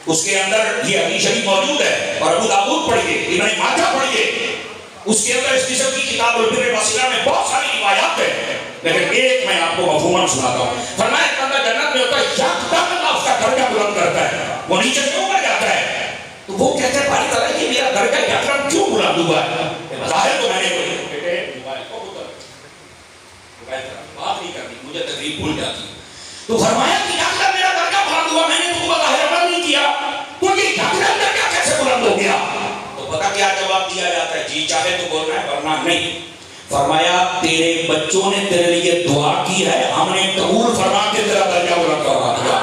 اس کے اندر یہ حدیث شریف موجود ہے، اور ابو داؤد پڑھیے، ابن ماجہ پڑھیے، اس کے اندر اس قسم کی کتاب البر والصلہ میں بہت ساری روایات ہیں، لیکن ایک میں آپ کو مفہوماً سناتا ہوں۔ فرمایا ایک بندہ جنت میں ہوتا ہے، یکدم اللہ اس کا درجہ بلند کرتا ہے، وہ نیچے کیوں کر جاتا ہے؟ تو وہ کہتے ہیں بھائی تعالیٰ کہ میرا درجہ یکدم کیوں بلند ہوا ہے؟ ظاہر تو میں نے بیٹے موبائل کو بات نہیں کرنی، مجھے تقریب بھول جاتی ہے۔ تو فرمایا کہ یکدم میرا درجہ بلند ہوا، میں نے تو ظاہر عمل نہیں کیا، تو یہ یکدم درجہ کیسے بلند ہو گیا؟ تو پتہ کیا جواب دیا جاتا ہے؟ جی چاہے تو بولنا ہے ورنہ نہیں۔ فرمایا تیرے بچوں نے تیرے لیے دعا کی ہے، ہم نے قبول فرما کے تیرا درجہ بلند کروا دیا۔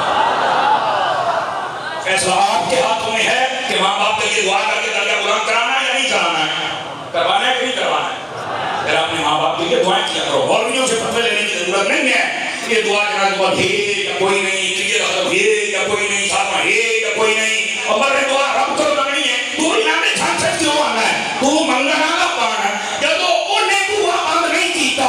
فیصلہ آپ کے ہاتھوں میں ہے کہ ماں باپ کے لیے دعا کر کے درجہ بلند کرانا ہے یا نہیں کرانا ہے، کروانا ہے کہ نہیں کروانا ہے؟ پھر اپنے ماں باپ کے لیے دعائیں کیا کرو، مولویوں سے فتوے لینے کی ضرورت نہیں ہے۔ یہ دعا کرنا دعا ہے یا کوئی نہیں، تجھے رقم ہے یا کوئی نہیں، ساتھ ہے یا کوئی نہیں، اور مرے دعا رب کو نہیں ہے، تو یہاں میں جھانسٹ کیوں آنا ہے؟ تو منگنا نہ پانا ہے، جب تو انہیں دعا بند نہیں کیتا۔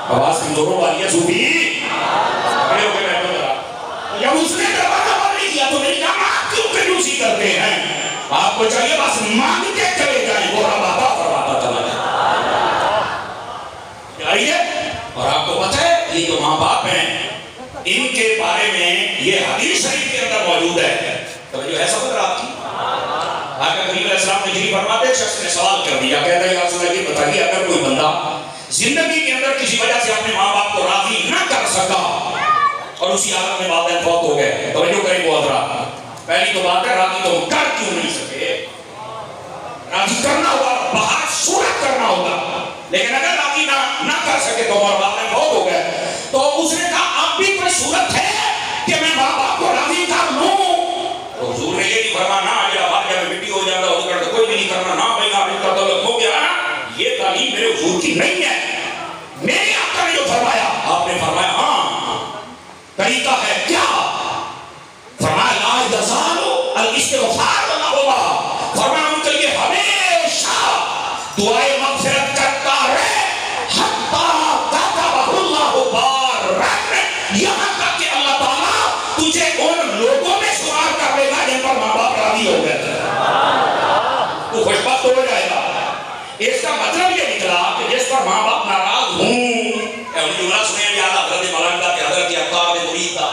آواز کمزوروں والی ہے صوفی، کھڑے ہو کے بیٹھو ذرا۔ جب اس نے دروازہ بند نہیں کیا تو میری کہا آپ کیوں کنجوسی کرتے ہیں؟ آپ کو چاہیے بس مانگتے چلے جائیں، وہ رب عطا فرماتا چلا جائے۔ اور آپ کو پتہ ہے یہ جو ماں باپ ہیں ان کے بارے میں یہ حدیث شریف کے اندر موجود ہے، توجہ ہے سمجھ رہا آپ کی؟ آقا کریم علیہ السلام نے جی فرماتے ایک شخص نے سوال کر دیا، کہتا ہے یا رسول اللہ یہ بتائیے اگر کوئی بندہ زندگی کے اندر کسی وجہ سے اپنے ماں باپ کو راضی نہ کر سکا اور اسی حالت میں والدین فوت ہو گئے، توجہ کریں وہ حضرات، پہلی تو بات ہے راضی تو کر کیوں نہیں سکے؟ راضی کرنا ہوگا، باہر صورت کرنا ہوگا، لیکن اگر راضی نہ کر سکے تو اور والدین فوت ہو گئے تو اس نے کہا اب بھی کوئی صورت ہے کہ میں ماں باپ کو راضی کر لوں؟ تو حضور نے یہ نہیں فرمانا یا بات جب مٹی ہو جاتا ہو تو کوئی بھی نہیں کرنا، نہ بھائی آپ کا تعلق ہو گیا، یہ تعلیم میرے حضور کی نہیں ہے۔ میرے آقا نے جو فرمایا، آپ نے فرمایا ہاں طریقہ ہے کیا؟ فرمایا لا یزال الاستغفار لہما، فرمایا ان کے لیے ہمیشہ دعائے مغفرت کرتا رہے حتی کتبہ اللہ بارن، یہاں تک کہ اللہ تعالیٰ تجھے ان لوگوں میں شمار کر لے گا جن پر ماں باپ راضی ہو گئے تھے، تو خوش بخت ہو جائے گا۔ اس کا مطلب یہ نکلا کہ جس پر ماں باپ ناراض ہوں، جملہ سنیں گے اعلیٰ حضرت مولانا کہ حضرت افطار نے مرید تھا،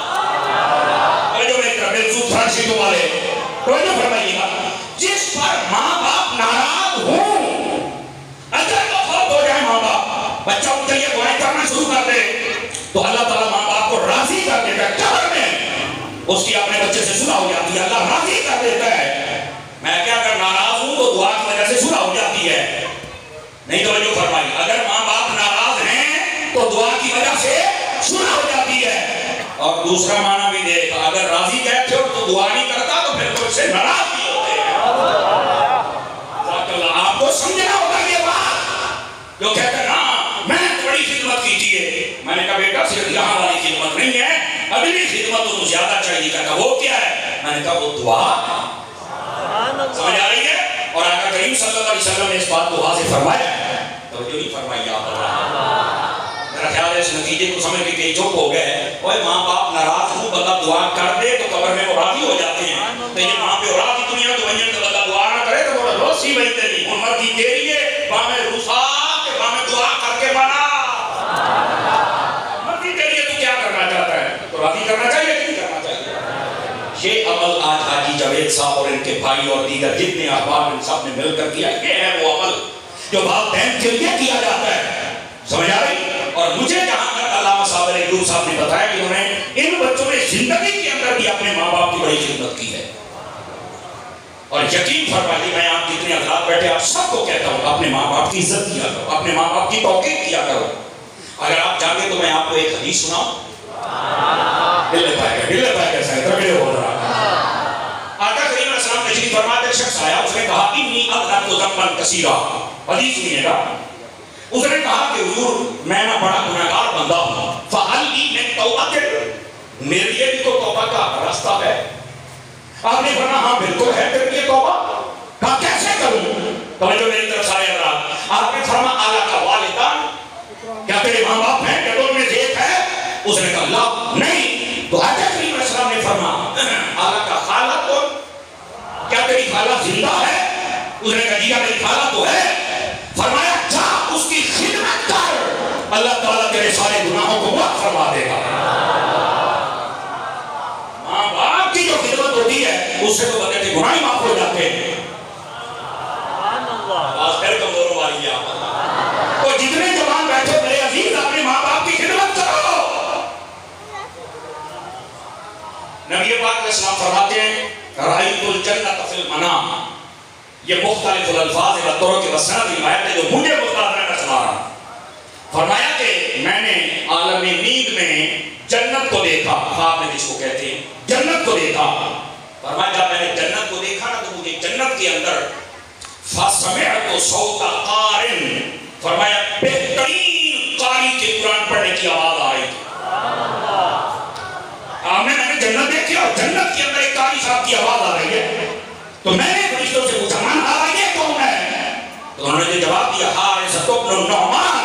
جو میں طرف بلسوط فرشیدوں والے توجہ فرمائیے گا، جس پر ماں باپ ناراض ہوں، اگر تو فوت ہو جائے ماں باپ، بچہ ان کے لیے دعائیں کرنا شروع کر دے تو اللہ تعالیٰ ماں باپ کو راضی کر دیتا ہے، قبر میں اس کی اپنے بچے سے صلح ہو جاتی ہے، اللہ راضی کر دیتا ہے۔ میں کیا اگر ناراض ہوں تو دعا کی وجہ سے صلح ہو جاتی ہے، نہیں توجہ فرمائی، اگر ماں باپ ناراض ہیں تو دعا کی وجہ سے صلح ہو جاتی ہے۔ اور دوسرا معنی بھی دے گا، اگر راضی کہتے ہو تو دعا نہیں کرتا تو پھر تو اس سے ناراض بھی ہوتے ہیں۔ آپ کو سمجھنا ہوگا یہ بات، جو کہتے ہیں ہاں میں نے بڑی خدمت کیجیے، میں نے کہا بیٹا صرف یہاں والی خدمت نہیں ہے، اگلی خدمت تو زیادہ چاہیے، کہا وہ کیا ہے؟ میں نے کہا وہ دعا، سمجھ آ رہی ہے؟ اور آقا کریم صلی اللہ علیہ وسلم نے اس بات کو واضح فرمایا ہے، توجہ نہیں فرمائی آپ میرا خیال ہے اس نتیجے کو سمجھ کے کئی چپ ہو گئے، اوہ ماں باپ ناراض ہوں بندہ دعا کر دے تو قبر میں وہ راضی ہو جاتے ہیں، تو یہ ماں پہ راضی دنیا تو بنجن تو بندہ دعا نہ کرے تو وہ روسی بنتے نہیں، ان مرضی تیری ہے باہمیں روسا کہ باہمیں دعا کر کے بنا، مرضی تیری ہے تو کیا کرنا چاہتا ہے، تو راضی کرنا چاہیے کہ نہیں کرنا چاہیے؟ یہ عمل آج حاجی جاوید صاحب اور ان کے بھائی اور دیگر جتنے احباب ان سب نے مل کر کیا، یہ ہے وہ عمل جو والدین کے لیے کیا جاتا ہے، سمجھ آ رہی؟ اور مجھے جہاں تک علامہ صاحب علیہ صاحب نے بتایا کہ انہوں نے ان بچوں نے زندگی کے اندر بھی اپنے ماں باپ کی بڑی خدمت کی ہے، اور یقین فرمائیے میں آپ جتنے حضرات بیٹھے آپ سب کو کہتا ہوں اپنے ماں باپ کی عزت کیا کرو، اپنے ماں باپ کی توقیر کیا کرو۔ اگر آپ چاہیں تو میں آپ کو ایک حدیث سناؤں، دل پائے گا سائے ترکڑے ہو رہا۔ آقا کریم علیہ السلام تشریف فرماتے ایک شخص آیا، اس نے کہا انی اذنبت ذنبا کثیرا، حدیث سنیے گا، اس نے کہا کہ حضور میں نہ بڑا گناہگار بندہ ہوں، فہل لی من توبۃ، میرے لیے بھی تو توبہ کا راستہ ہے؟ آپ نے فرمایا ہاں بالکل ہے تیرے لیے توبہ، کہا کیسے کروں؟ توجہ میری طرف سارے حضرات، آپ نے فرمایا اَلَکَ وَالِدَانِ، کیا تیرے ماں باپ ہیں؟ کہ ان میں ایک ہے اس نے کہا لا نہیں. تو آقا کریم علیہ السلام نے فرمایا آقا کا خالہ کون؟ کیا تیری خالہ زندہ ہے؟ اس نے کہا جی میری خالہ تو ہے. فرمایا جا اس کی خدمت کر، اللہ تعالیٰ تیرے سارے گناہوں کو معاف فرما دے گا. ماں باپ کی جو خدمت ہوتی ہے اس سے تو بندے کے گناہ ہی معاف ہو جاتے ہیں. آج پھر کمزوروں والی ہے آپ تو جتنے جوان بیٹھے میرے عزیز اپنے ماں باپ کی خدمت کرو. نبی پاک علیہ السلام فرماتے ہیں رأیت الجنت فی المنام. یہ مختلف الالفاظ و طرق وسند روایت ہے جو مجھے مستحضر کا سنا رہا. فرمایا کہ میں نے عالم نیند میں جنت کو دیکھا، خواب میں جس کو کہتے ہیں جنت کو دیکھا. فرمایا جب میں نے جنت کو دیکھا نا تو مجھے جنت کے اندر فَسَمِعْتُ صَوْتَ قَارٍ، فرمایا بہترین قاری کے قرآن پڑھنے کی آواز آ رہی تھی. میں نے جنت دیکھی اور جنت کے اندر ایک قاری صاحب کی آواز آ رہی ہے. تو میں نے فرشتوں سے پوچھا من آ یہ کون ہے؟ تو انہوں نے جواب دیا حارثۃ بن النعمان.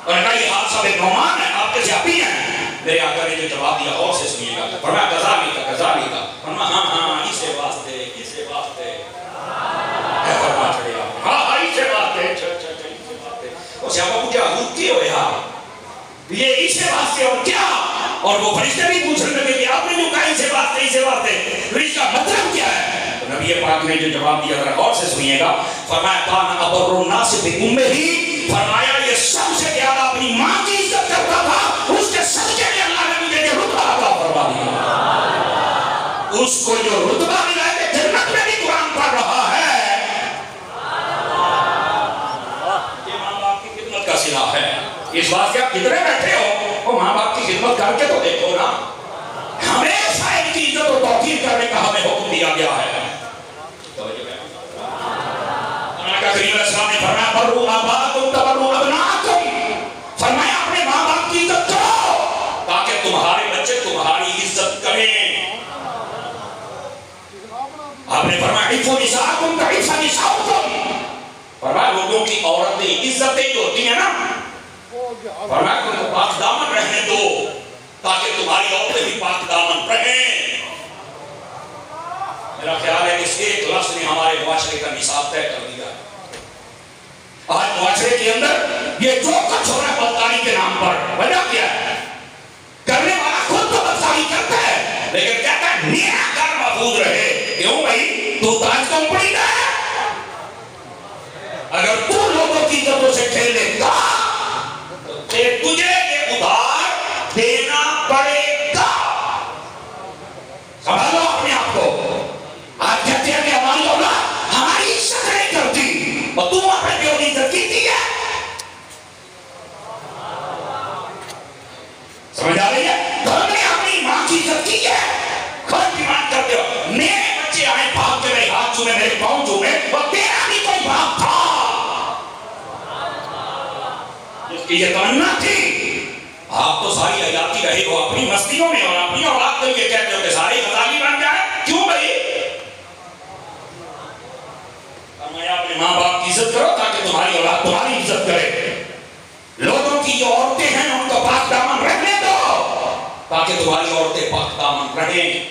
اور کہا یہ حارثہ بن نعمان ہے، آپ کے صحابی ہیں. میرے آقا نے جو جواب دیا اور سے سنیے گا. فرمایا کذالک کا. فرمایا ہاں اسے واسطے فرما چڑھے آپ ہاں اسے واسطے. وہ صحابہ پوچھا حضور کیوں ہوئے آپ یہ اسے واسطے اور کیا؟ اور وہ فرشتے بھی پوچھنے لگے کہ آپ نے جو کہا اسے واسطے اس کا مطلب کیا ہے؟ تو نبی پاک نے جو جواب دیا ذرا غور سے سنیے گا. فرمایا کان ابر الناس بامہ، فرمایا یہ سب سے زیادہ اپنی ماں کی عزت کرتا تھا. اس کے صدقے میں اللہ نے مجھے یہ رتبہ عطا فرما دیا. اس کو جو رتبہ ملا ہے کہ جنت میں بھی قرآن پڑھ رہا ہے. یہ ماں باپ کی خدمت کا صلہ ہے. اس بات سے آپ کتنے بیٹھے ہو وہ ماں باپ کی خدمت کر کے تو دیکھو نا. ہمیشہ ان کی عزت و توقیر کرنے کا ہمیں حکم دیا گیا ہے. آقا کریم علیہ السلام نے فرمایا برو آباءکم تبروا ابناءکم، فرمایا اپنے ماں باپ کی عزت کرو تاکہ تمہارے بچے تمہاری عزت کریں. آپ نے فرمایا عفوا نساءکم کعفوا نساؤکم، فرمایا لوگوں کی عورتیں عزتیں جو ہوتی ہیں نا، فرمایا ان کو پاک دامن رہنے دو تاکہ تمہاری عورتیں بھی پاک دامن رہیں. میرا خیال ہے کہ اس ایک لفظ نے ہمارے معاشرے کا نصاب طے کر دیا. آج معاشرے کے اندر یہ جو کچھ ہو رہا ہے بدکاری کے نام پر، وجہ کیا ہے؟ کرنے والا خود تو بدکاری کرتا ہے لیکن کہتا ہے میرا گھر محفوظ رہے. کیوں بھائی؟ تو تاج کمپنی کا ہے. اگر تو لوگوں کی عزتوں سے کھیلے گا تو تجھے یہ ادھار دینا پڑے گا. سمجھ لو اپنے آپ کو. آپ کہتے ہیں کہ ہماری اولاد ہماری عزت نہیں کرتی اور تم اپنے پیو کی عزت کی ہے. سمجھ آ رہی ہے؟ تم نے اپنی ماں کی عزت کی ہے. خود ڈیمانڈ کرتے ہو میرے بچے آئے بھاگ کے میرے ہاتھ چومے میرے پاؤں چومے اور تیرا بھی کوئی باپ تھا جس کی یہ تمنا تھی. آپ تو ساری حیاتی رہے ہو اپنی مستیوں میں اور اپنی اولاد کے لیے کہتے ہو کہ ساری غزالی بن جائے. کیوں بھائی؟ اپنے ماں باپ کی عزت کرو تاکہ تمہاری اولاد تمہاری عزت کرے. لوگوں کی جو عورتیں ہیں ان کو پاک دامن رکھنے دو تاکہ تمہاری عورتیں پاک دامن رہیں.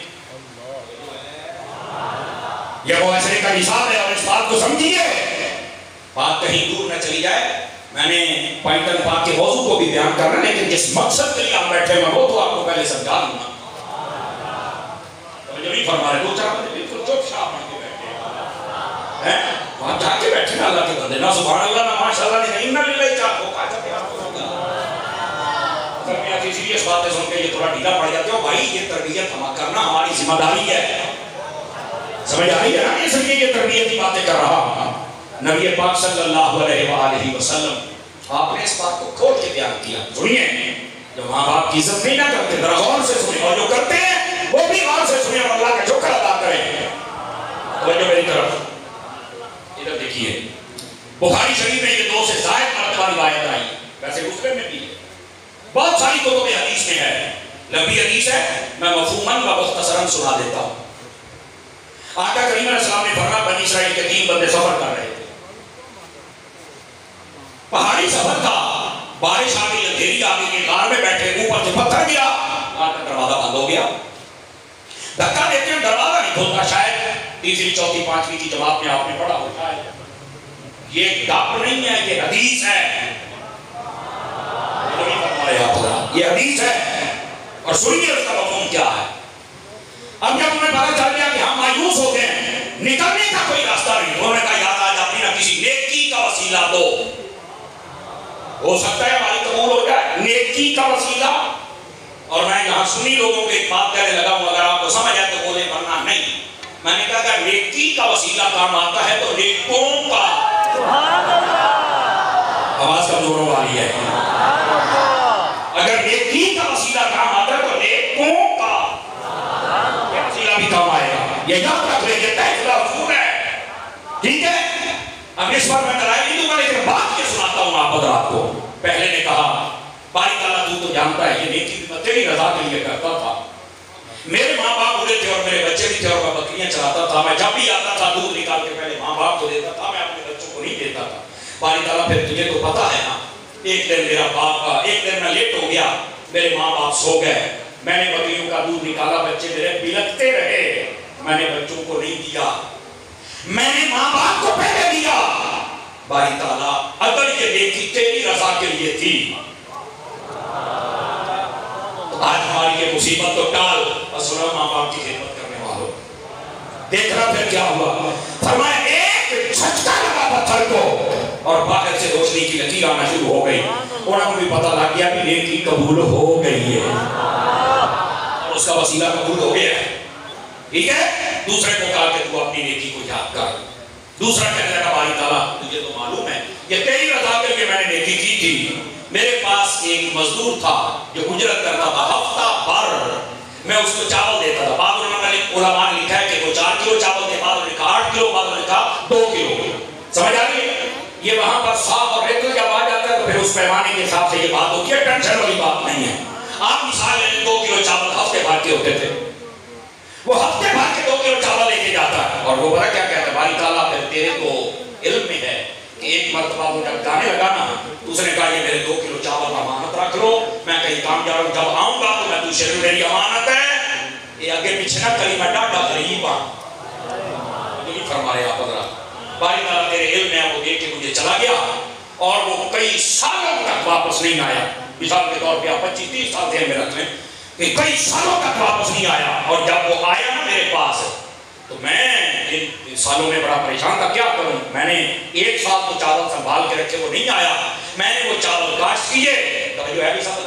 یہ معاشرے کا نصاب ہے اور اس بات کو سمجھیے. بات کہیں دور نہ چلی جائے. میں نے پینٹن پاک کے موضوع کو بھی بیان کرنا لیکن جس مقصد کے لیے آپ بیٹھے میں وہ تو آپ کو پہلے سمجھا دوں گا. جو نہیں فرما رہے دو چار بندے بالکل چپ چاپ بن کے بیٹھے ہیں وہاں جا کے بیٹھے نا اللہ کے بندے نہ سبحان اللہ نہ ماشاء اللہ نہیں نہ للہ چاہ کو کہا جاتے آپ کو اگر میں آپ سیریس باتیں سن کے یہ تھوڑا ڈھیلا پڑ جاتے ہو. بھائی یہ تربیت ہم کرنا ہماری ذمہ داری ہے. سمجھ آ رہی ہے نا؟ اس لیے یہ تربیت کی باتیں کر رہا ہوں. نبی پاک صلی اللہ علیہ وآلہ وسلم آپ نے اس بات کو کھول کے بیان کیا. سنیے جو ماں باپ کی عزت نہیں نہ کرتے ذرا غور سے سنیں اور جو کرتے ہیں وہ بھی غور سے سنیں اور اللہ کا شکر ادا کریں. توجہ میری طرف ادھر دیکھیے. بخاری شریف میں یہ 2 سے زائد مرتبہ روایت آئی. ویسے مسلم میں بھی ہے. بہت ساری کتب حدیث میں ہے. لمبی حدیث ہے میں مفہوماً و مختصراً سنا دیتا ہوں. آقا کریم علیہ السلام نے فرمایا بنی اسرائیل کے 3 بندے سفر کر رہے تھے. پہاڑی سفر تھا. بارش آ گئی، اندھیری آ گئی، غار میں بیٹھے، اوپر سے پتھر گرا، غار کا دروازہ بند ہو گیا. دھکا دیتے ہیں دروازہ نہیں کھولتا. شاید تیسری چوتھی پانچویں کی جماعت میں آپ نے پڑھا ہوتا ہے. یہ گپ نہیں ہے، یہ حدیث ہے. یہ حدیث ہے اور سنیے اس کا مفہوم کیا ہے. اب جب انہیں پتا چل گیا کہ ہم مایوس ہو گئے، نکلنے کا کوئی راستہ نہیں، انہوں نے کہا یاد آج اپنی نہ کسی نیکی کا وسیلہ دو. ہو سکتا ہے ہماری قبول ہو جائے نیکی کا وسیلہ. اور میں یہاں سنی لوگوں کے بات کہنے لگا ہوں، اگر آپ کو سمجھ آئے تو بولے، ورنہ نہیں. میں نے کہا کہ نیکی کا وسیلہ کام آتا ہے تو نیکوں کا. آواز کمزوروں والی ہے. اگر نیکی کا وسیلہ کام آتا ہے تو نیکوں کا وسیلہ بھی کام آئے گا. یہ یاد رکھ لیں، یہ تحفظ اصول ہے. ٹھیک ہے. اب اس پر میں دلائل نہیں دوں گا، لیکن بات یہ سناتا ہوں آپ حضرات کو. پہلے نے کہا باری تعالیٰ تو جانتا ہے یہ نیکی بھی میں تیری رضا کے لیے کرتا تھا. میرے ماں باپ بوڑھے تھے اور میرے بچے بھی تھے اور میں بکریاں چلاتا تھا. میں جب بھی آتا تھا دودھ نکال کے پہلے ماں باپ کو دیتا تھا، میں اپنے بچوں کو نہیں دیتا تھا. باری تعالیٰ پھر تجھے تو پتا ہے نا، ایک دن میرا باپ کا ایک دن میں لیٹ ہو گیا، میرے ماں باپ سو گئے، میں نے بکریوں کا دودھ نکالا، بچے میرے بلکتے رہے، میں نے بچوں کو نہیں دیا، میں نے ماں باپ کو پہلے دیا. باری تعالیٰ اگر یہ نیکی تیری رضا کے لیے تھی تو آج ہماری یہ مصیبت تو ٹال. سنو ماں باپ کی خدمت کرنے والوں، دیکھنا پھر کیا ہوا. فرمایا ایک جھٹکا لگا پتھر کو اور باہر سے روشنی کی لکیر آنا شروع ہو گئی. انہوں کو بھی پتا لگ گیا کہ نیکی قبول ہو گئی ہے اور اس کا وسیلہ قبول ہو گیا ہے. ٹھیک ہے. دوسرے کو کہا کہ تو اپنی نیکی کو یاد کر. دوسرا کہنے لگا باری تعالیٰ تجھے تو معلوم ہے یہ تیری رضا کے لیے میں نے نیکی کی تھی. میرے پاس ایک مزدور تھا جو اجرت کرتا تھا، ہفتہ بھر میں اس کو چاول دیتا تھا. بعض علماء نے لکھا ہے کہ وہ 4 کلو چاول دے، بعض نے کہا 8 کلو، بعض نے کہا 2 کلو. سمجھ آ رہی ہے. یہ وہاں پر صاف اور ریتل جب آ جاتا ہے تو پھر اس پیمانے کے حساب سے یہ بات ہوتی ہے، ٹینشن والی بات نہیں ہے. آپ مثال لیں 2 کلو چاول ہفتے بھر کے ہوتے تھے، وہ ہفتے بھر کے 2 کلو چاول لے کے جاتا ہے اور وہ بڑا کیا کہتا ہے باری تعالیٰ پھر تیرے کو علم میں ہے کہ ایک مرتبہ وہ جب گانے لگانا تو اس نے کہا یہ میرے 2 کلو چاول امانت رکھ لو، میں کہیں کام جا رہا ہوں، جب آؤں گا تو میں تجھے میری امانت ہے. یہ آگے پیچھے نہ کری، میں ڈاٹا غریب ہوں. نہیں فرما رہے آپ حضرات. باری تعالیٰ تیرے علم میں وہ دیکھ کے مجھے چلا گیا اور وہ کئی سالوں تک واپس نہیں آیا. مثال کے طور پہ آپ 25-30 سال ذہن میں رکھ لیں کہ کئی سالوں تک واپس نہیں آیا. اور جب وہ آیا نا میرے پاس تو میں ان سالوں میں بڑا پریشان تھا، کیا کروں. میں نے 1 سال تو چاول سنبھال کے رکھے، وہ نہیں آیا. میں نے وہ چاول کاشت کیے، توجہ ہے بھی سب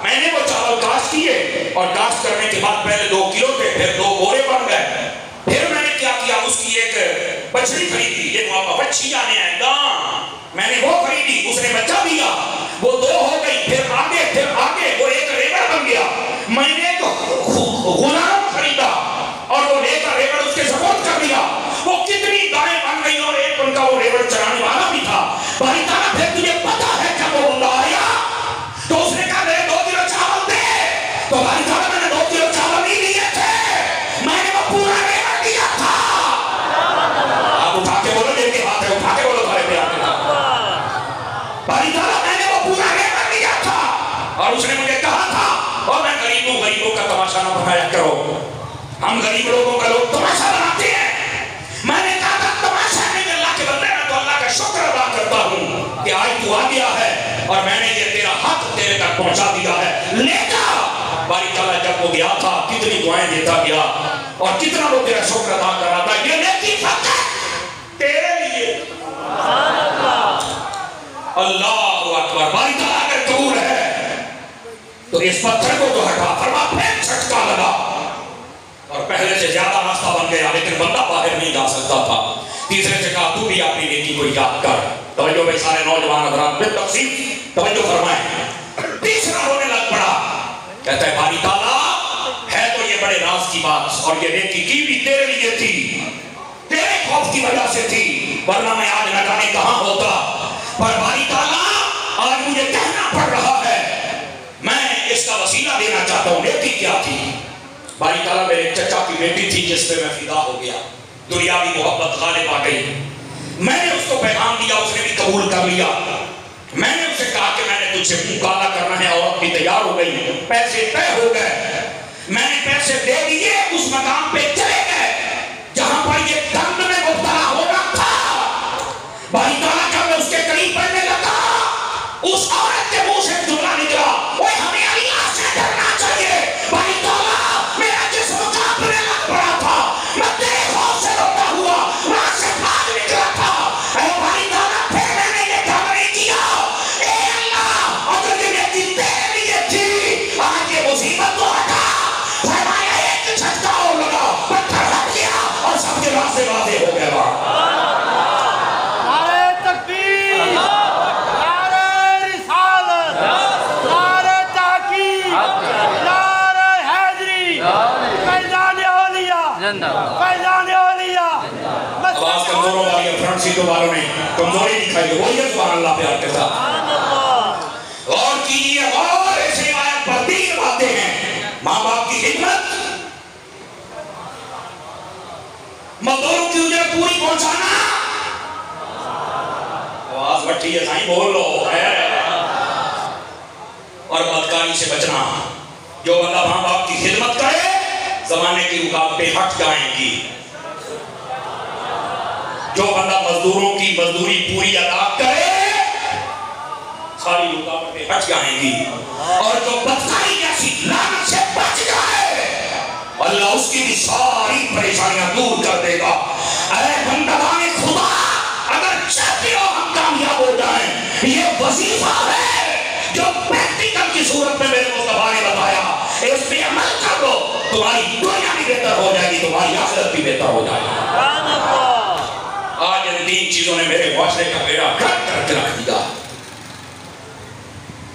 میں نے وہ چاول کاشت کیے اور کاشت کرنے کے بعد پہلے 2 کلو تھے، پھر 2 بورے بن گئے. پھر میں نے کیا کیا، اس کی ایک بچڑی خریدی. یہ وہاں بچی جانے ہیں گاں، میں نے وہ خریدی، اس نے بچہ دیا، وہ 2 ہو گئی. پھر آگے وہ ایک ریوڑ بن گیا. میں نے غلام خریدا اور وہ لے کر ریوڑ اس کے سپورٹ کر دیا. وہ کتنی گائیں بن گئی اور ایک ان کا وہ ریوڑ چرانے والا بھی تھا. باری تعالیٰ پھر تجھے پتا ہے جب وہ بندہ آیا تو اس نے کہا میرے 2 کلو چاول دے. تو باری تعالیٰ میں نے 2 کلو چاول نہیں لیے تھے، میں نے وہ پورا ریوڑ دیا تھا. آپ اٹھا کے بولو، میرے ہاتھ ہے اٹھا کے بولو، بھائی پہ آتے تھا. باری تعالیٰ میں نے وہ پورا ریوڑ دیا تھا اور اس نے مجھے کہا تھا اور میں غریبوں کا تماشا نہ بنایا کرو. ہم غریب لوگوں کا لوگ تماشا بناتے ہیں. میں نے کہا تھا تماشا نہیں، اللہ کے بندے میں تو اللہ کا شکر ادا کرتا ہوں کہ آج تو آ گیا ہے اور میں نے یہ تیرا حق تیرے تک پہنچا دیا ہے، لے جا. باری تعالیٰ جب وہ گیا تھا کتنی دعائیں دیتا گیا اور کتنا وہ تیرا شکر ادا کر رہا تھا. یہ نیکی فقط تیرے لیے. اللہ اکبر. باری تعالیٰ اگر قبول ہے تو اس پتھر کو تو ہٹا. فرما پھر جھٹکا لگا اور پہلے سے زیادہ راستہ بن گیا، لیکن بندہ باہر نہیں جا سکتا تھا. تیسرے سے کہا تو بھی اپنی نیکی کو یاد کر. توجہ بھائی سارے نوجوان حضرات پہ تفصیل توجہ فرمائیں. تیسرا رونے لگ پڑا، کہتا ہے باری تعالیٰ ہے تو یہ بڑے راز کی بات اور یہ نیکی کی بھی تیرے لیے تھی، تیرے خوف کی وجہ سے تھی، ورنہ میں آج نہ جانے کہاں ہوتا. پر باری تعالیٰ آج مجھے کہنا پڑ رہا ہے، میں اس کا وسیلہ دینا چاہتا ہوں. نیکی کیا تھی؟ باری تعالیٰ میرے چچا کی بیٹی تھی جس پہ میں فدا ہو گیا. دنیاوی محبت غالب آ گئی. میں نے اس کو پیغام دیا، اس نے بھی قبول کر لیا میں نے اسے کہا کہ میں نے تجھ سے منہ کالا کرنا ہے، عورت بھی تیار ہو گئی، پیسے طے ہو گئے، میں نے پیسے دے دیے، اس مقام پہ چلے گئے جہاں پر یہ دم میں مبتلا ہونا تھا۔ بھائی تعالیٰ کا میں اس کے قریب بڑھنے لگا، اس عورت کے منہ سے جملہ نکلا، اوے ہمیں اللہ سے ڈرنا چاہیے۔ بھائی تعالیٰ میرا جسم کانپنے لگ پڑا تھا، میں تیرے خوف سے روتا ہوا وہاں سے بھاگ نکلا تھا۔ اے بھائی تعالیٰ پھر میں نے یہ کام نہیں کیا، اے اللہ اگر یہ میری تیرے لیے تھی آج یہ مصیبت تو ہٹا۔ فرمایا ایک جھٹکا اور لگا، پتھر ہٹ گیا اور سب کے راستے واضح ہو گئے۔ آواز کمزوروں والی فرنٹ سیٹوں والوں نے کمزوری دکھائی ہے، وہی سبحان اللہ پیار کے ساتھ غور کیجئے۔ غور اس روایت پر 3 باتیں ہیں: ماں باپ کی خدمت، مزدوروں کی اجرت پوری پہنچانا، آواز بٹھی ہے سائیں بول لو، اور بدکاری سے بچنا۔ جو بندہ ماں باپ کی خدمت کرے زمانے کی رکاوٹیں ہٹ جائیں گی، جو بندہ مزدوروں کی مزدوری پوری ادا کرے ساری رکاوٹیں ہٹ جائیں گی، اور جو بدکاری جیسی لعنت سے بچ جائے اللہ اس کی بھی ساری پریشانیاں دور کر دے گا۔ اے بندگان خدا، اگر چاہتے ہو ہم کامیاب ہو جائیں، یہ وظیفہ ہے جو پریکٹیکل کی صورت میں میرے مصطفیٰ نے بتایا، اس پہ عمل کر لو، تمہاری دنیا بھی بہتر ہو جائے گی، تمہاری آخرت بھی بہتر ہو جائے گی۔ آج ان 3 چیزوں نے میرے معاشرے کا بیڑا گرک کر کے رکھ دیا،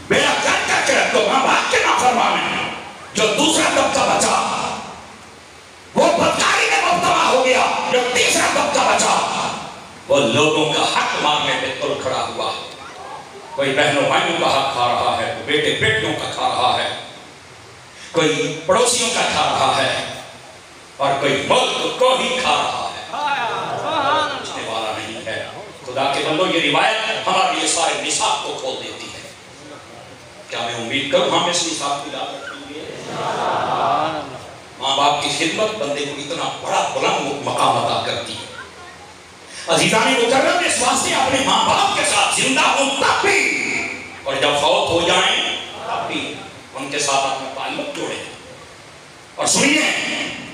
بیڑا گرک کر کے رکھ دو۔ ماں باپ کے نافرمان ہیں، جو دوسرا طبقہ بچا وہ بدکاری میں مبتلا ہو گیا، جو تیسرا طبقہ بچا وہ لوگوں کا حق مارنے پہ تل کھڑا ہوا۔ کوئی بہنوں بھائیوں کا حق کھا رہا ہے، کوئی بیٹے بیٹیوں کا کھا رہا ہے، کوئی پڑوسیوں کا کھا رہا ہے، اور کوئی ملک کو ہی کھا رہا ہے۔ پوچھنے والا نہیں ہے۔ خدا کے بندوں، یہ روایت ہمارے لیے سارے نصاب کو کھول دیتی ہے۔ کیا میں امید کروں ہم اس نصاب کی دعوت کریں گے؟ ماں باپ کی خدمت بندے کو اتنا بڑا بلند مقام عطا کرتی ہے۔ عزیزان مکرم، اس واسطے اپنے ماں باپ کے ساتھ زندہ ہوں تب بھی، اور جب فوت ہو جائیں تب بھی ان کے ساتھ اپنا تعلق جوڑیں۔ اور سنیے،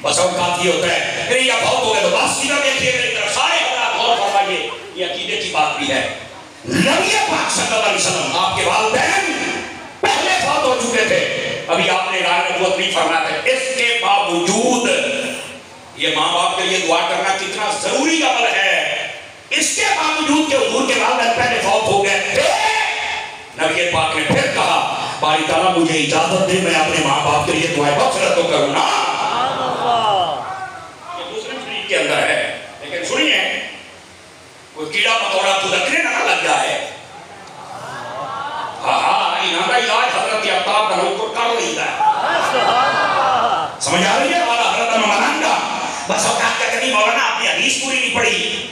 بس اوقات یہ ہوتا ہے پھر یہ فوت ہو گئے تو بس سیدھا دیکھیے میری طرف، سارے حضرات غور فرمائیے، یہ عقیدے کی بات بھی ہے۔ نبی پاک صلی اللہ علیہ وسلم، آپ کے والدین پہلے فوت ہو چکے تھے، ابھی آپ نے اعلان نبوت نہیں فرمایا تھا، اس کے باوجود یہ ماں باپ کے لیے دعا کرنا کتنا ضروری عمل ہے۔ اس کے باوجود کہ حضور کے والدین پہلے فوت ہو گئے تھے، نبی پاک نے پھر کہا باری تعالیٰ مجھے اجازت دے میں اپنے ماں باپ کے لیے دعائیں مغفرت تو کروں نا۔ یہ مسلم شریف کے اندر ہے، لیکن سنیے، کوئی کیڑا مکوڑا تو رکھنے نہ لگ جائے۔ انہوں کا علاج حضرت عطار بنو کو کر لیتا ہے، سمجھ آ رہی ہے؟ والا حضرت مولانا بس اوقات کا کبھی مولانا اپنی حدیث پوری نہیں پڑھی،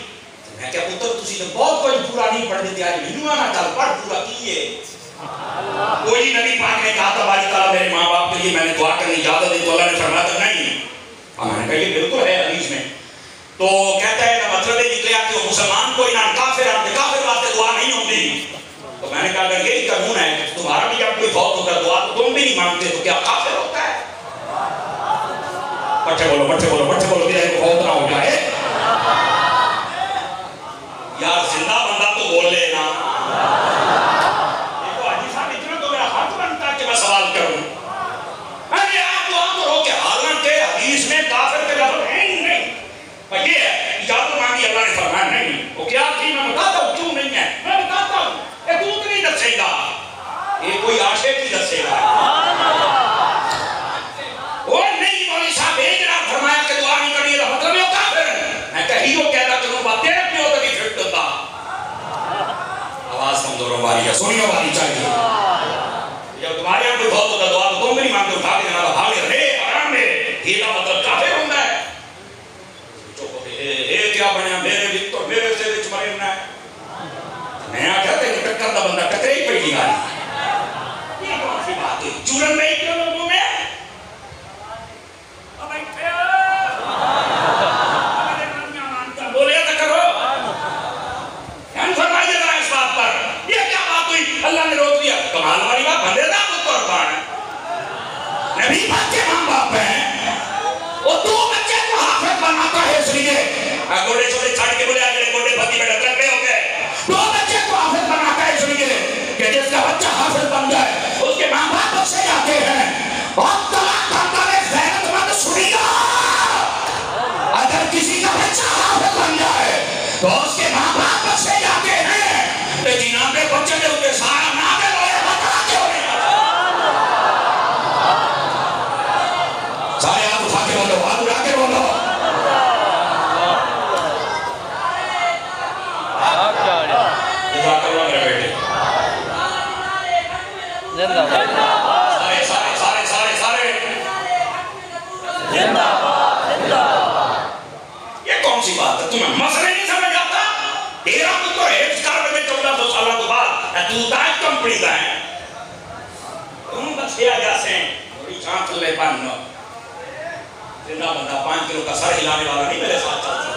میں کیا پتر تسی تو بہت کوئی پورا نہیں پڑھ دیتے، آج مینوں آنا چل پڑھ پورا کیے۔ کوئی نبی پاک نے کہا تھا باری تعالیٰ میرے ماں باپ کے لیے میں نے دعا کرنے اجازت دی، تو اللہ نے فرمایا تھا نہیں، میں نے کہا یہ بالکل ہے حدیث میں، تو کہتا ہے نا مطلب یہ نکلیا کہ وہ مسلمان کوئی نہ کافر واسطے دعا نہیں ہوتی۔ تو میں نے کہا اگر یہی قانون ہے کہ تمہارا بھی جب کوئی فوت ہوگا دعا تو تم بھی نہیں مانگتے تو کیا کافر ہوتا ہے؟ بچے بولو بچے بولو بچے بولو کہ فوت نہ ہو جائے یار، زندہ بندہ تو بول لے نا۔ دیکھو حاجی صاحب اتنا تو میرا حق بنتا ہے کہ میں سوال کروں، ارے آپ دعا کرو کہ حالانکہ حدیث میں کافر کے لفظ ہیں ہی نہیں، پر یہ ہے اجازت مانگی اللہ نے فرمایا نہیں، وہ کیا تھی میں بتاتا ہوں کیوں نہیں ہے، میں بتاتا ہوں، یہ تو نہیں دسے گا، یہ کوئی عاشق ہی دسے گا۔ وہ نہیں مولوی صاحب بھیج رہا فرمایا کہ دعا نہیں کرنی ہے مطلب یہ کافر ہے، کا بندہ ٹکرے ہی پہلی گالی. یہ کون سی بات ہوئی؟ چورن میں اتنے لوگوں میں بولے تو کرو. فرمائیے ذرا اس بات پر یہ کیا بات ہوئی؟ اللہ نے روک دیا. کمال والی بات بندے دا خود قربان ہے. نبی پاک کے ماں باپ ہیں, وہ دو بچے کو حافظ بناتا ہے, اس لیے گوڑے چھوڑے چھاڑ کے بولے آگے گوڑے پتی میں ڈکڑ ہو گئے. دو بچے کو حافظ بناتا ہے اس لیے کہ جس کا بچہ حافظ بن جائے اس کے ماں باپ بخشے جاتے ہیں. اور طلاق کرتا ہے غیرت مند سنیے, اگر کسی کا بچہ حافظ بن جائے تو اس کے ماں باپ بخشے جاتے ہیں. جناب کے بچے نے اسے سارا ناگل ہوئے بتاتے ہوئے سارے ہاتھ اٹھا کے بولو, ہاتھ اٹھا کے بولو. یہ کون سی بات ہے؟ تمہیں مسئلہ نہیں سمجھ آتا؟ تیرا پتر حفظ کر میں 1400 سالہ کے بعد تو دائت کمپنی کا ہے. تم بچیا جیسے بڑی چانچ لے پاننا زندہ بندہ 5 کلو کا سر ہلانے والا نہیں میرے ساتھ چلتا.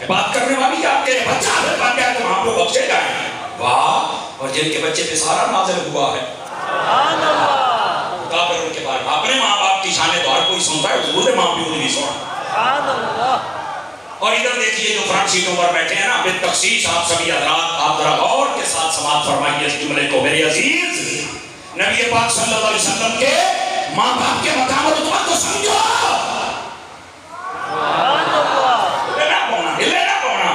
بات کرنے والی کہ آپ کے بچہ حضرت بن گیا تو وہاں پہ بخشے جائیں. واہ, اور جن کے بچے پہ سارا نازل ہوا ہے کافر ان کے بارے میں. اپنے ماں باپ کی شانیں تو ہر کوئی سنتا ہے, حضور ماں بھی نہیں سنا. اور ادھر دیکھیے جو فرنٹ سیٹوں پر بیٹھے ہیں نا, بے تخصیص آپ سبھی حضرات آپ ذرا غور کے ساتھ سماعت فرمائیے اس جملے کو. میرے عزیز, نبی پاک صلی اللہ علیہ وسلم کے ماں باپ کے مقام اور رتبہ کو سمجھو. ہلنا پونا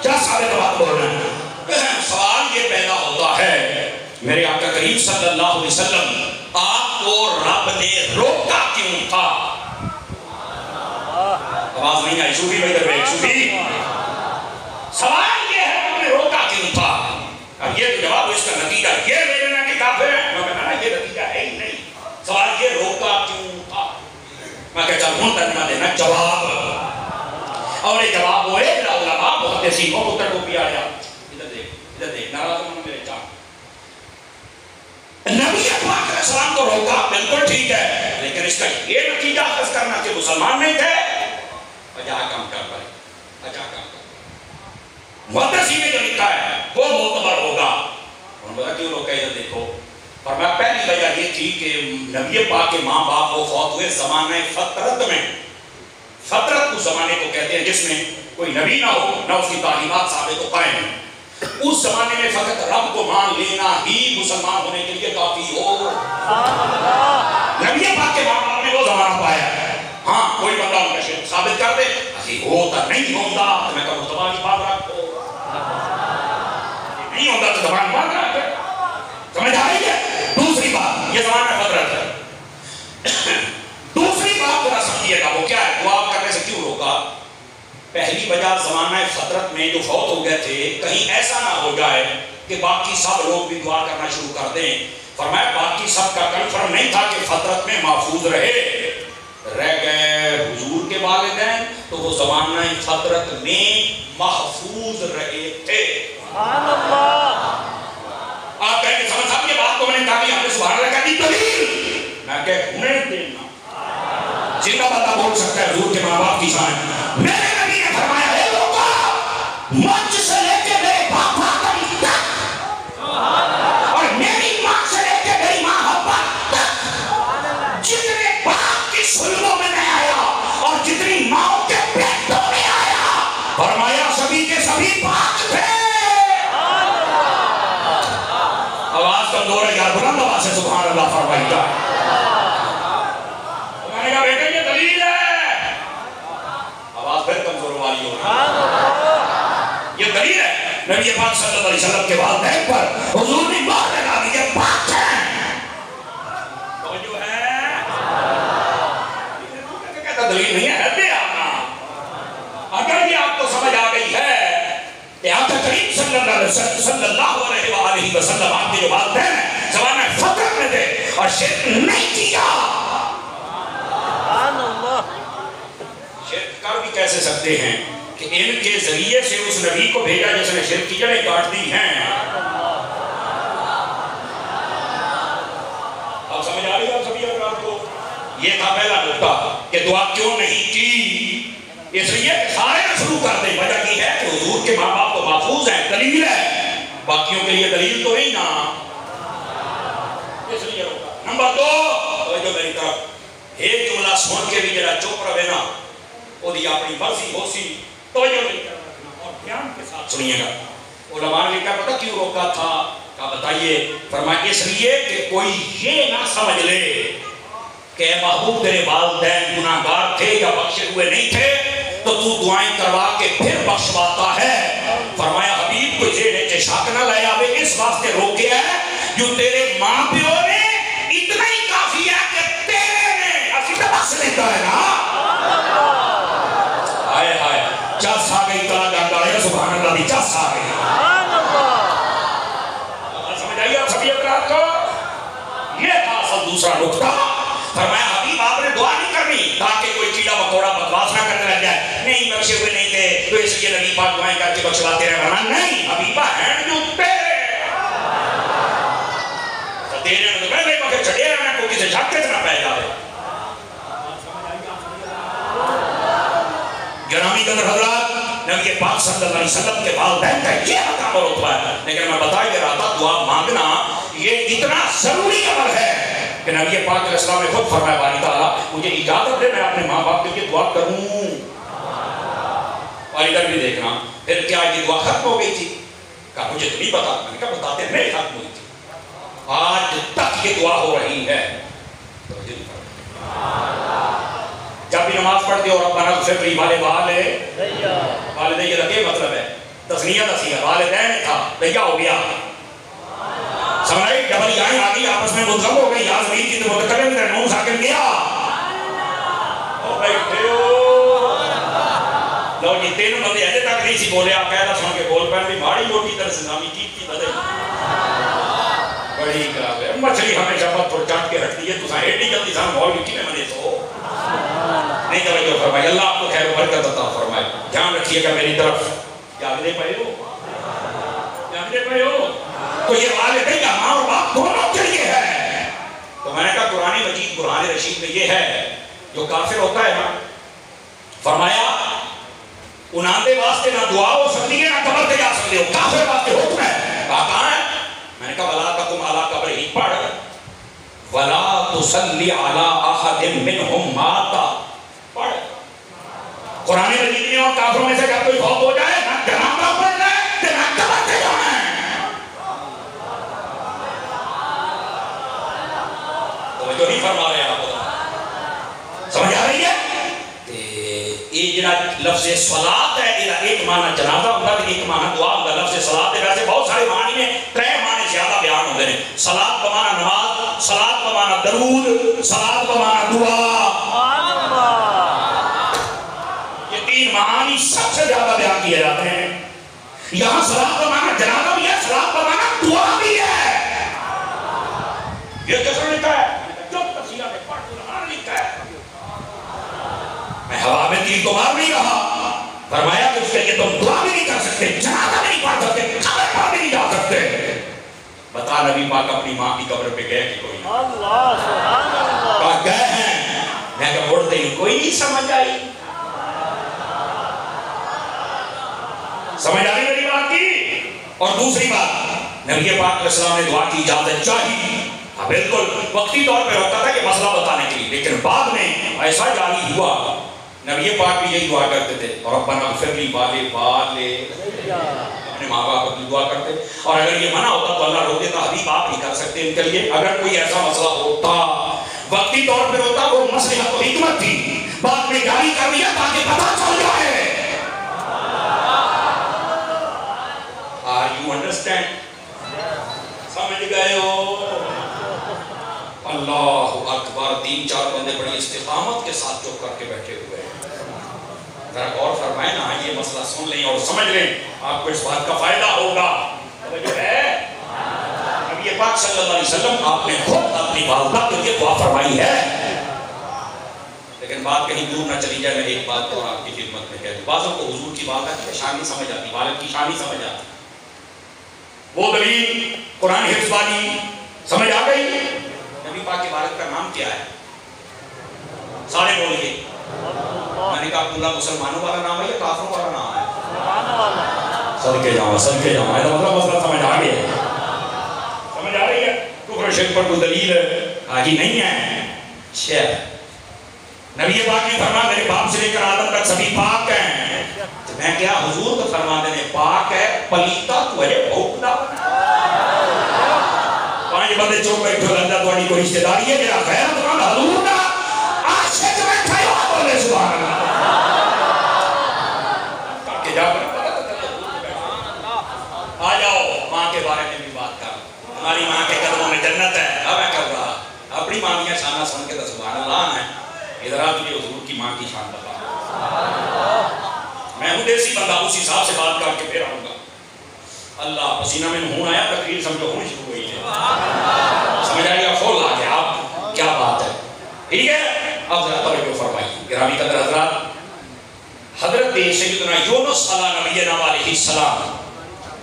کیا ثابت بات بول رہے ہیں. سوال یہ پیدا ہوتا ہے میرے آقا کریم صلی اللہ علیہ وسلم, آپ کو رب نے روکا کیوں تھا؟ آواز نہیں آئی صوفی بھائی در بیٹھ صوفی. سوال یہ ہے رب نے روکا کیوں تھا؟ اب یہ تو جواب اس کا نتیجہ یہ لے لینا کہ کافر ہے. میں کہنا یہ نتیجہ ہے ہی نہیں. سوال یہ روکا کیوں تھا؟ میں کہتا ہوں تنہ دینا جواب, اور یہ جواب ہوئے علماء محدثین کو پتر کو پیا گیا. ادھر دیکھ ناراض ہوں میرے جان. نبی پاک علیہ السلام کو روکا بالکل ٹھیک ہے, لیکن اس کا یہ نتیجہ اخذ کرنا کہ مسلمان نہیں تھے. اجا کم کر بھائی, اجا کم کر. محدثین نے جو لکھا ہے وہ معتبر ہوگا. انہوں نے بتا کیوں روکا؟ ادھر دیکھو. اور میں پہلی وجہ یہ تھی کہ نبی پاک کے ماں باپ وہ فوت ہوئے زمانہ فطرت میں. فطرت اس زمانے کو کہتے ہیں جس میں کوئی نبی نہ ہو, نہ اس کی تعلیمات ثابت و قائم ہیں. اس زمانے میں فقط رب کو مان لینا ہی مسلمان ہونے کے لیے کافی ہو. نبی پاک کے ماں باپ نے وہ زمانہ پایا ہے. ہاں کوئی بندہ ان کا شرک ثابت کر دے اسی ہوتا نہیں ہوتا تو میں کہوں زبان بات رکھو, نہیں ہوتا تو زبان بات رکھو. سمجھ آ رہی ہے؟ دوسری بات یہ زمانہ فطرت ہے. دوسری بات ذرا سمجھیے گا وہ کیا ہے, دعا کرنے سے کیوں روکا؟ پہلی وجہ زمانہ فطرت میں جو فوت ہو گئے تھے کہیں ایسا نہ ہو جائے کہ باقی سب لوگ بھی دعا کرنا شروع کر دیں. فرمایا باقی سب کا کنفرم نہیں تھا کہ فطرت میں محفوظ رہ گئے حضور کے والدین, تو وہ زمانہ فطرت میں محفوظ رہے تھے. آپ کہیں کہ سمجھ صاحب یہ بات کو میں نے کہا کہ ہم نے سبحان اللہ کہا دی دلیل. میں کہ انہیں دینا زندہ بندہ بول سکتا ہے حضور کے ماں باپ کی شان. میرے نبی نے فرمایا ہے لوگا مجھ سے لے کے میرے باپ آدم تک اور میری ماں سے لے کے میری ماں حوا تک جتنے باپ کی سلموں میں نہیں آیا اور جتنی ماں کے پیٹوں میں آیا, فرمایا سبھی کے سبھی پاک تھے. آواز کمزور ہے یار, بلند آواز سے سبحان اللہ فرمائی جائے. میں نے کہا بیٹے یہ دلیل ہے. آواز پھر کمزور والی ہو رہی ہے. یہ دلیل ہے نبی پاک صلی اللہ علیہ وسلم کے والدین پر حضور نے مہر لگا دی کہ پاک ہیں. تو جو ہے کہتا دلیل نہیں ہے دے آنا. اگر یہ آپ کو سمجھ آ گئی ہے کہ آقا کریم صلی اللہ علیہ وسلم آپ کے جو والدین ہیں زمانہ فطرت میں تھے اور شرک نہیں کیا. شرک کر بھی کیسے سکتے ہیں کہ ان کے ذریعے سے اس نبی کو بھیجا جس نے شرک کی جڑیں کاٹ دی ہیں. اب سمجھ آ رہی ہے آپ سبھی حضرات کو؟ یہ تھا پہلا نقطہ کہ دعا کیوں نہیں کی. اس لیے سارے نہ شروع کر دیں. وجہ یہ ہے کہ حضور کے ماں باپ تو محفوظ ہیں، دلیل ہے، باقیوں کے لیے دلیل تو نہیں نا، اس لیے روکا. نمبر 2 جو میری طرف ایک جملہ سن کے بھی جڑا چپ رہے نا وہ دی اپنی مرضی ہو سی توجہ نہیں کرنا اور دھیان کے ساتھ سنیے گا. علماء نے کہا پتہ کیوں روکا تھا؟ کہا بتائیے. فرمایا اس لیے کہ کوئی یہ نہ سمجھ لے کہ اے محبوب تیرے والدین گناہگار تھے یا بخشے ہوئے نہیں تھے تو تو دعائیں کروا کے پھر بخشواتا ہے. فرمایا حبیب کو ذہن چ شک نہ لے آوے، اس واسطے روکے ہے جو تیرے ماں پیو نے اتنا ہی کافی ہے کہ تیرے نے اسی تو بخش لیتا ہے نا. ہائے ہائے چس آ گئی کلا گنگا ہے سبحان اللہ دی چس آ گئی. سمجھ آئیے آپ سبھی حضرات کو؟ یہ تھا اصل دوسرا نقطہ. فرمایا حبیب آپ نے دعا نہیں کرنی تاکہ کوئی کیڑا مکوڑا بکواس نہ کرنے لگ جائے. نہیں بخشے ہوئے نہیں تھے تو اس لیے نبی پاک دعائیں کر کے بخشواتے رہنا. نہیں حبیبہ ہیں جو تیرے تو تیرے نے تو پہلے بخشے چھڑے رہنا کو کسی جھٹکے سے نہ پہ جائے. گرامی قدر حضرات نبی پاک صلی اللہ علیہ وسلم کے والدین کا یہ مقام اور رتبہ ہے. لیکن میں بتا کے رہا تھا دعا مانگنا یہ اتنا ضروری عمل ہے کہ نبی پاک علیہ السلام نے خود فرمایا باری تعالیٰ مجھے اجازت دے میں اپنے ماں باپ کے لیے دعا کروں. اور ادھر بھی دیکھنا پھر کیا یہ دعا ختم ہو گئی تھی؟ کہا مجھے تو نہیں پتا. میں نے کہا بتاتے ہیں نہیں ختم ہوئی تھی، آج تک یہ دعا ہو رہی ہے. جب بھی نماز پڑھتے ہو ربنا اغفر لی والدین یہ رکھے مطلب ہے تسنیہ تسیہ والدین تھا بھیا ہو گیا. سمجھائی ڈبل یائیں آگئی آپس میں مدغم ہو گئی. آزمین کی تو متکلم میں نون ساکن گیا اور بیٹھے ہو لو جی تین بندے ایسے تک نہیں سی بولے آپ قیدہ سن کے بول پہنے بھی ماڑی موٹی طرح سے نامی کی بدل بڑی خراب ہے. مچھلی ہمیشہ پت پر چاٹ کے رکھتی ہے تو ساں ایڈی جلدی ساں مول مٹی میں منے تو نہیں توجہ فرمائی. اللہ آپ کو خیر و برکت عطا فرمائے. دھیان رکھیے گا میری طرف. جاگتے پئے ہو؟ جاگتے پئے ہو؟ تو یہ والدین کا ماں اور باپ دونوں کے لیے ہے. تو میں نے کہا قرآن مجید قرآن رشید میں یہ ہے جو کافر ہوتا ہے نا فرمایا انہاں دے واسطے نہ دعا ہو سکتی ہے نہ قبر تے جا سکتے ہو. کافر واسطے حکم ہے. کہاں ہے؟ میں نے کہا ولا تقم علی قبر ہی پڑھ ولا تصلی علی احد منهم مات پڑھ. قرآن مجید میں اور کافروں میں سے جب کوئی فوت ہو جائے نہ جنازہ پڑھنا ہے نہ قبر تے جانا ہے. جو نہیں فرما رہے ہیں آپ سمجھ آ رہی ہے؟ یہ جنہ لفظ صلاة ہے ایک معنی جنازہ ہوتا ہے ایک معنی دعا ہوتا ہے. لفظ صلاة ہے ویسے بہت سارے معنی میں 3 معنی زیادہ بیان ہوتے ہیں. صلاة کا معنی نماز، صلاة کا معنی درود، صلاة کا معنی دعا. یہ 3 معنی سب سے زیادہ بیان کیے جاتے ہیں. یہاں صلاة کا معنی جنازہ بھی ہے، صلاة کا معنی دعا بھی ہے. یہ کیسے لکھا ہے؟ میں ہوا میں تیر تو مار نہیں رہا. فرمایا کہ اس کے لیے تم دعا بھی نہیں کر سکتے، جنازہ بھی نہیں پڑھ سکتے، قبر پر بھی نہیں جا سکتے. بتا نبی پاک اپنی ماں کی قبر پہ گئے کہ کوئی اللہ سبحان اللہ کہا گئے ہیں. میں کہا مڑتے ہی کوئی نہیں سمجھ آئی. سمجھ آئی میری بات کی؟ اور دوسری بات نبی پاک علیہ السلام نے دعا کی اجازت چاہی. ہاں بالکل وقتی طور پہ روکا تھا کہ مسئلہ بتانے کے لیے، لیکن بعد میں ایسا جاری ہوا نبی پاک بھی یہی دعا کرتے تھے اور ربنا اغفر لی اپنے ماں باپ کی دعا کرتے. اور اگر یہ منع ہوتا تو اللہ روک دیتا حبیب آپ نہیں کر سکتے ان کے لیے. اگر کوئی ایسا مسئلہ ہوتا وقتی طور پہ ہوتا وہ مصلحت و حکمت تھی، بعد میں جاری کر دیا تاکہ پتہ چل جائے. Are you understand? سمجھ گئے ہو؟ اللہ اکبر. 3-4 بندے بڑی استقامت کے ساتھ چپ کر کے بیٹھے ہوئے ہیں. ذرا غور فرمائیں نا یہ مسئلہ سن لیں اور سمجھ لیں آپ کو اس بات کا فائدہ ہوگا. جو ہے نبی پاک صلی اللہ علیہ وسلم آپ نے خود اپنی والدہ کے لیے دعا فرمائی ہے. لیکن بات کہیں دور نہ چلی جائے، میں ایک بات اور آپ کی خدمت میں کہہ دوں. بعضوں کو حضور کی بات کی شان سمجھ آتی، والد کی شان سمجھ آتی. وہ دلیل قرآن حفظ والی سمجھ آ گئی. نبی پاک کے والد کا نام کیا ہے؟ سارے بولیے. میں نے کہا عبداللہ مسلمانوں والا نام ہے یا کافروں والا نام ہے؟ صدقے جاؤں صدقے جاؤں. مطلب مسئلہ سمجھ آ گیا، سمجھ آ رہی ہے. کفر شرک پر کوئی دلیل آگی نہیں ہے. نبی پاک نے فرمایا میرے باپ سے لے کر آدم تک سبھی پاک ہیں. تو میں کیا حضور تو فرما دینے پاک ہے پلیتا تو ہے بھوکتا. 5 بندے چوک بیٹھو لندہ توڑی کوئی رشتہ داری ہے میرا خیر تمہارا حضور کا عاشق بیٹھا ہے وہاں بولے سبحان اللہ. کہ جا آ جاؤ ماں کے بارے میں بھی بات کر. ہماری ماں کے قدموں میں جنت ہے. اب میں کر رہا اپنی مامیاں شانہ سن کے تو سبحان اللہ ہے. ادھر آپ کے حضور کی ماں کی شان بتا. میں ہوں دیسی بندہ، اس حساب سے بات کر کے پھر آؤں گا. اللہ پسینہ میں ہوں آیا، تقریر سمجھو ہونی شروع ہوئی ہے. سمجھ آئیے فول آ گیا. آپ کیا بات ہے. ٹھیک ہے اب ذرا توجہ فرمائیے گرامی قدر حضرات. حضرت سیدنا یونس علیہ نبینا علیہ السلام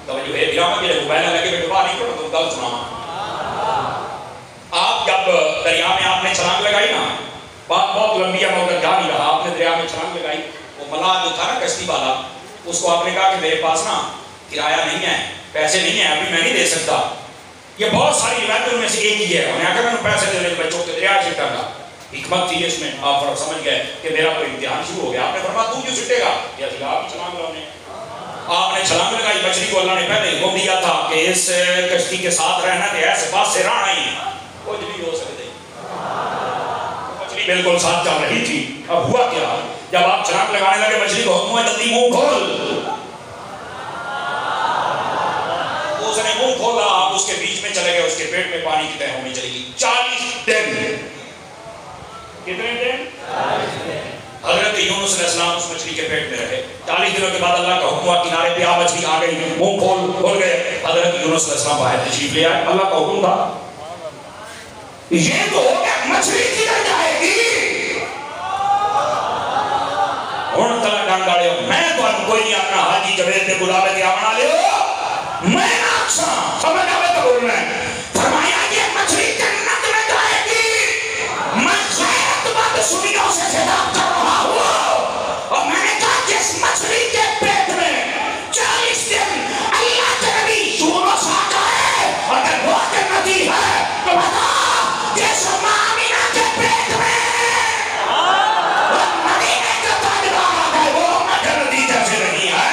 توجہ ہے گرامی کے موبائل لگے بیٹھے بات نہیں کرو تو غلط سنا. آپ جب دریا میں آپ نے چھلانگ لگائی نا، بات بہت لمبی ہے میں ادھر جا نہیں رہا. آپ نے دریا میں چھلانگ لگائی، وہ ملاح جو تھا نا کشتی والا، اس کو آپ نے کہا کہ میرے پاس نا کرایہ نہیں ہے، پیسے نہیں ہیں، ابھی میں نہیں دے سکتا. یہ بہت ساری روایتوں میں سے ایک ہی ہے. انہیں کہا میں پیسے دینے کے بچوں کے دریا سے ڈالا. حکمت تھی اس میں. آپ فرق سمجھ گئے کہ میرا کوئی امتحان شروع ہو گیا. آپ نے فرمایا تو کیوں سٹے گا؟ یا پھر آپ ہی چھلانگ لگانے. آپ نے چھلانگ لگائی. مچھلی کو اللہ نے پہلے حکم دیا تھا کہ اس کشتی کے ساتھ رہنا کہ ایسے پاس سے راہ نہیں کچھ بھی ہو سکتے. مچھلی بالکل ساتھ چل رہی تھی. اب ہوا کیا؟ جب آپ چھلانگ لگانے لگے مچھلی کو حکم ہے جلدی منہ کھول. اس نے منہ کھولا. آپ اس کے بیچ میں چلے گئے. اس کے پیٹ میں پانی کی تہ ہونی چلے گی. 40 دن. کتنے دن؟ 40 دن. حضرت یونس علیہ السلام اس مچھلی کے پیٹ میں رہے. 40 دنوں کے بعد اللہ کا حکم ہوا کنارے پہ مچھلی آ گئی. منہ کھول گئے. حضرت یونس علیہ السلام باہر تشریف لے آئے. اللہ کا حکم تھا یہ تو ہو گیا مچھلی کدھر جائے گی. ہوں تلا ڈانگ ڈالے میں تو کوئی نہیں اپنا حاجی جبیر نے بلا کے کیا بنا لے میں سمجھ آئے تو بولنا ہے. فرمایا یہ مچھلی جنت میں جائے گی. میں غیرت مند سنیوں سے خطاب کر رہا ہوں اور میں نے کہا جس مچھلی کے پیٹ میں 40 دن اللہ کے نبی یونس آ گئے اگر وہ جنتی ہے تو بتا جس مامینہ کے پیٹ میں وہ مدینے کا تاجدار آ گئے وہ جنتی جیسے نہیں ہے.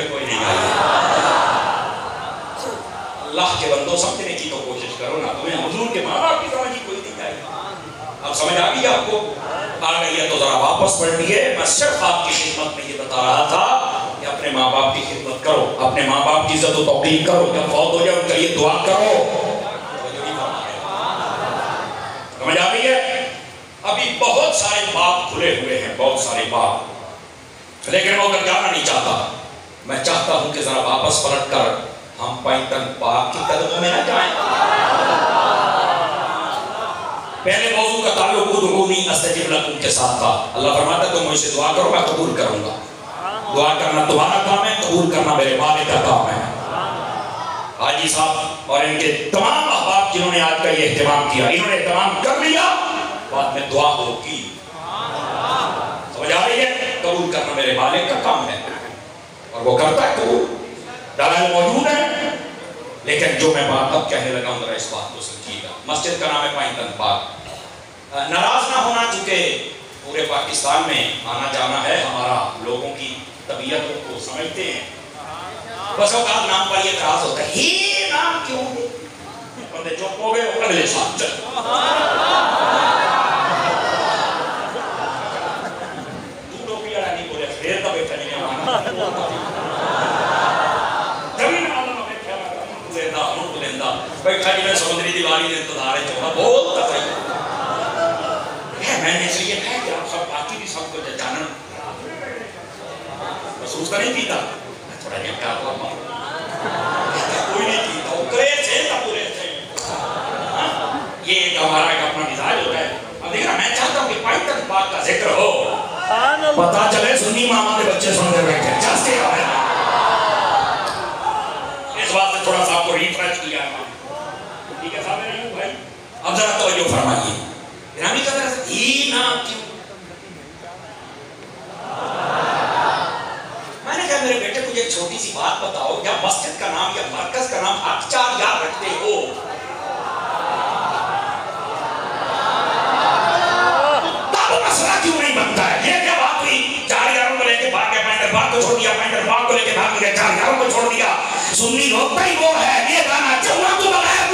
کوئی نہیں آئی. اللہ کے بندوں سمجھنے کی تو کوشش کرو نا. تمہیں حضور کے ماں باپ کی سمجھ کوئی نہیں آئی. اب سمجھ آ گئی آپ کو؟ آ گئی ہے تو ذرا واپس پلٹیے. میں صرف آپ کی خدمت میں یہ بتا رہا تھا کہ اپنے ماں باپ کی خدمت کرو, اپنے ماں باپ کی عزت و توقیر کرو, جب فوت ہو جائے ان کے لیے دعا کرو. سمجھ آ گئی ہے؟ ابھی بہت سارے باب کھلے ہوئے ہیں, بہت سارے باب, لیکن وہ اگر جانا نہیں چاہتا. میں چاہتا ہوں کہ ذرا واپس پلٹ کر ہم پائتن پاک کی قدموں میں نہ جائیں. پہلے موضوع کا تعلق ادعونی استجب لکم کے ساتھ تھا. اللہ فرماتا ہے تم مجھ سے دعا کرو میں قبول کروں گا. دعا کرنا تمہارا کام ہے, قبول کرنا میرے والد کا کام ہے. حاجی صاحب اور ان کے تمام احباب جنہوں نے آج کا یہ اہتمام کیا, انہوں نے اہتمام کر لیا, بعد میں دعا ہوگی. سمجھ آ رہی ہے؟ قبول کرنا میرے والد کا کام ہے اور وہ کرتا ہے قبول. دلائل موجود ہیں, لیکن جو میں بات اب کہنے لگا ہوں ذرا اس بات کو سمجھیے گا. مسجد کا نام ہے پائتن پاک. ناراض نہ ہونا چونکہ پورے پاکستان میں آنا جانا ہے ہمارا، لوگوں کی طبیعت کو سمجھتے ہیں، بس اوقات نام پر یہ اعتراض ہوتا ہے ہی نام کیوں ہے، بندے چپ ہو گئے اگلے سال چل دو بھی اڑا نہیں بولے پھر تو بیٹھا نہیں آنا زمین عالم بیٹھا لیندہ بیٹھا جی میں سمندری دیواری دے انتظار ہے چوہا بہت تفریح میں نے اس لیے کہا کہ آپ سب باقی بھی سب کو جانن محسوس کا نہیں کیتا تھوڑا جہاں پیار ہوا کوئی نہیں کیتا وہ کرے تھے تا پورے تھے یہ ایک ہمارا ایک اپنا مزاج ہوتا ہے. اب دیکھنا میں چاہتا ہوں کہ پائتن پاک کا ذکر ہو پتا چلے سنی ماما کے بچے سن دے بیٹھے چاستے آ رہے اس بات سے تھوڑا سا آپ کو ریفریش کیا ہے. ٹھیک ہے صاحب نہیں بھائی اب ذرا توجہ فرمائیے گرامی کا ذرا ہی نام کیوں. میں نے کہا میرے بیٹے مجھے ایک چھوٹی سی بات بتاؤ یا مسجد کا نام یا مرکز کا نام آپ چار یاد رکھتے ہو تو مسئلہ کیوں نہیں بنتا ہے. یہ کیا بات ہوئی 4 یاروں کو لے کے بھاگ گیا پینڈر باغ کو چھوڑ دیا پینڈر باغ کو لے کے بھاگ گیا 4 یاروں کو چھوڑ دیا. سنی روکتا ہی وہ ہے یہ گانا چوہا تو بغیر